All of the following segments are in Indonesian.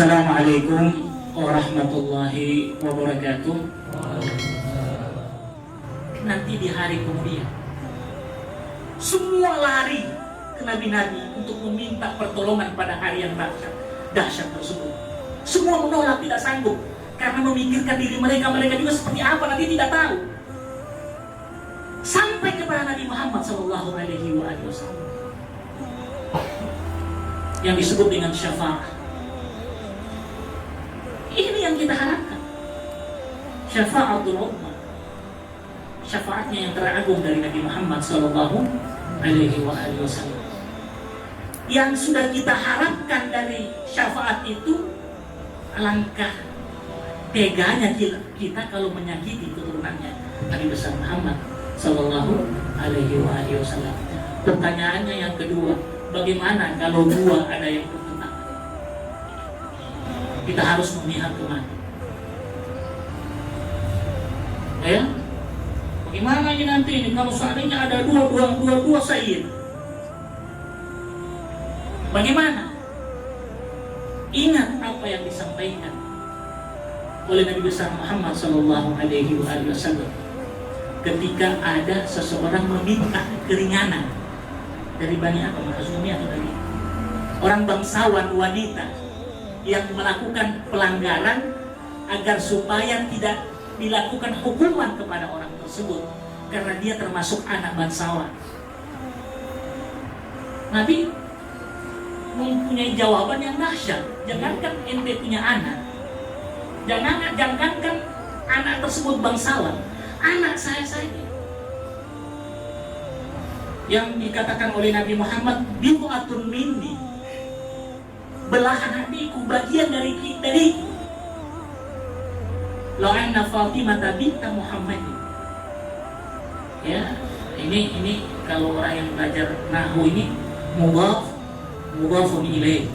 Assalamualaikum warahmatullahi wabarakatuh. Nanti di hari kemudian semua lari ke nabi-nabi untuk meminta pertolongan pada hari yang dahsyat tersebut. Semua menolak, tidak sanggup, karena memikirkan diri mereka juga seperti apa nanti tidak tahu. Sampai kepada Nabi Muhammad SAW yang disebut dengan syafaat. Ini yang kita harapkan, syafaatul ummah, syafaatnya yang teragung dari Nabi Muhammad SAW yang sudah kita harapkan dari syafaat itu. Alangkah teganya kita kalau menyakiti keturunannya Nabi besar Muhammad SAW. Pertanyaannya yang kedua, bagaimana kalau dua ada yang bertentangan? Kita harus memihak kemana? Ya, bagaimana ini nanti ini kalau seandainya ada dua sayyid? Bagaimana? Ingat apa yang disampaikan oleh Nabi besar Muhammad SAW ketika ada seseorang meminta keringanan dari Bani apa maksudnya, atau dari orang bangsawan wanita yang melakukan pelanggaran agar supaya tidak dilakukan hukuman kepada orang tersebut karena dia termasuk anak bangsawan. Nabi mempunyai jawaban yang dahsyat. Jangankan ente punya anak, jangankan anak tersebut bangsawan, anak saya saja yang dikatakan oleh Nabi Muhammad bid'atun minni, belahan hatiku, bagian dariku. Law anna Fatimah binta Muhammad. Ya, ini kalau orang yang belajar nahwu ini mudhafun ilaih.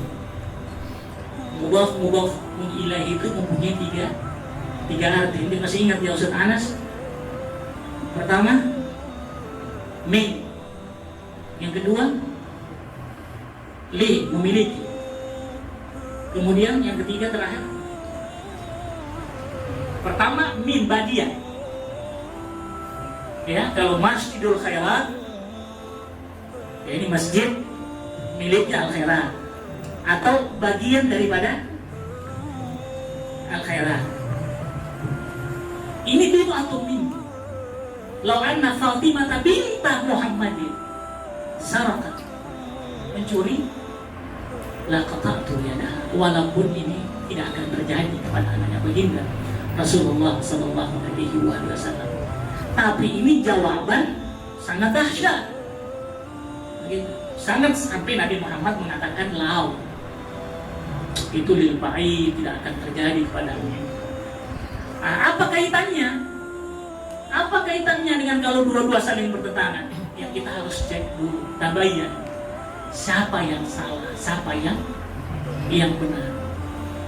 Mudhafun ilaih itu mempunyai tiga arti. Ini masih ingat ya Ustaz Anas? Pertama, min. Yang kedua, li, memiliki. Kemudian yang ketiga terakhir. Pertama, min, bagian. Ya, kalau Masjidul Khairat, ya ini masjid miliknya Al-Khairat atau bagian daripada Al-Khairat. Ini bid'atun min. Law anna Fatimah binta Muhammadin sarakat, mencuri, la qata'tu yadaha, walaupun ini tidak akan terjadi kepada anaknya baginda Rasulullah SAW. Tapi ini jawaban sangat dahsyat. Begitu. Sangat sampai Nabi Muhammad mengatakan lau itu lil ba'i, tidak akan terjadi kepadamu. Apa kaitannya? Apa kaitannya dengan kalau dua-dua saling bertentangan? Ya kita harus cek dulu, tabayyan, siapa yang salah, siapa yang benar.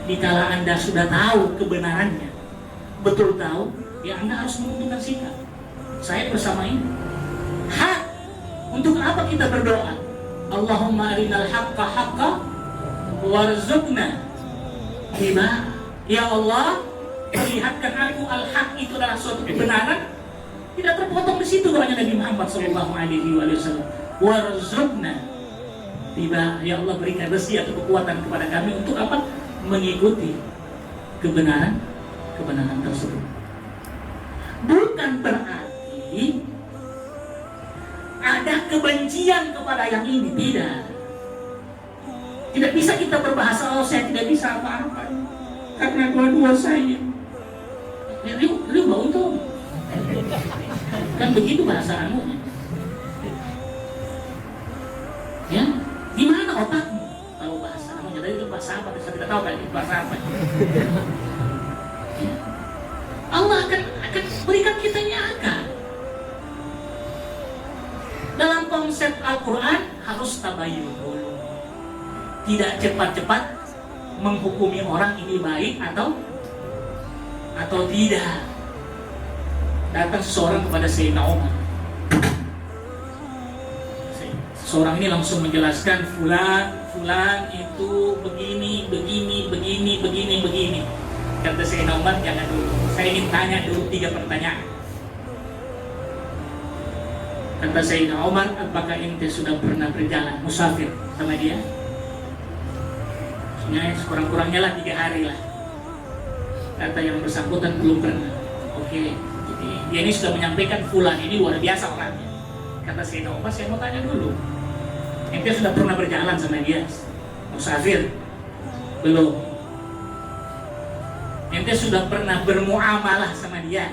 Dikala Anda sudah tahu kebenarannya, betul tahu, ya Anda harus menentukan sikap. Saya bersama ini. Hak. Untuk apa kita berdoa? Allahumma arinal haqqa haqqa warzuqna tiba. Ya Allah, perlihatkan aku al-haq itu adalah suatu kebenaran. Tidak terpotong di situ doanya Nabi Muhammad SAW. Warzuqna tiba. Ya Allah, berikan rezeki atau kekuatan kepada kami untuk apa? Mengikuti kebenaran tersebut. Bukan berarti ada kebencian kepada yang ini, tidak. Tidak bisa kita berbahasa, oh saya tidak bisa apa-apa karena dua-dua saya. Ya, lu bau itu. Kan begitu bahasa anunya. Ya, di mana otakmu? Tahu bahasa anu, jadi itu bahasa apa? Bisa kita tahu kan itu bahasa apa? Ya. Allah akan berikan kita akal. Dalam konsep Al-Quran harus tabayyun dulu. Tidak cepat-cepat menghukumi orang ini baik atau tidak. Datang seseorang kepada Sayyidina Umar. Seseorang ini langsung menjelaskan fulan fulan itu begini, begini. Kata Sayyidina Umar, jangan dulu. Saya ingin tanya dulu 3 pertanyaan. Kata Sayyidina Umar, apakah ente sudah pernah berjalan musafir sama dia? Sekurang-kurangnya lah 3 hari lah. Kata yang bersangkutan belum pernah. Oke, jadi dia ini sudah menyampaikan fulan ini luar biasa orangnya. Kata Sayyidina Umar, saya mau tanya dulu, ente sudah pernah berjalan sama dia musafir? Belum. Ente sudah pernah bermuamalah sama dia,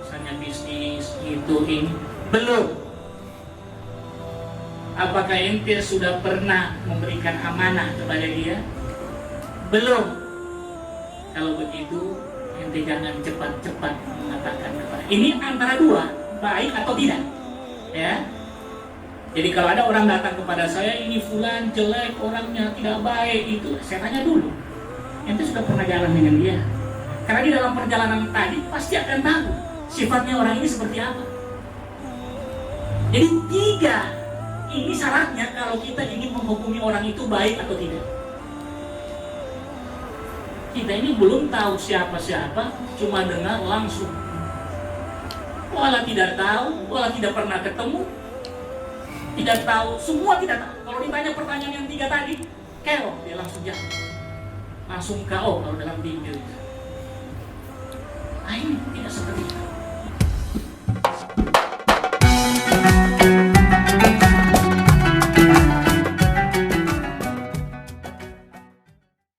misalnya bisnis itu ini? Belum. Apakah ente sudah pernah memberikan amanah kepada dia? Belum. Kalau begitu, ente jangan cepat-cepat mengatakan kepada ini antara 2, baik atau tidak. Ya. Jadi kalau ada orang datang kepada saya, ini fulan jelek orangnya, tidak baik, itu saya tanya dulu, ente sudah pernah jalan dengan dia? Karena di dalam perjalanan tadi pasti akan tahu sifatnya orang ini seperti apa. Jadi 3 ini syaratnya kalau kita ingin menghukumi orang itu baik atau tidak. Kita ini belum tahu siapa-siapa, cuma dengar langsung. Walau tidak tahu, walau tidak pernah ketemu, tidak tahu, semua tidak tahu. Kalau ditanya pertanyaan yang 3 tadi, kero, dia langsung jawab, langsung KO kalau dalam tinju. Nah ini tidak seperti itu.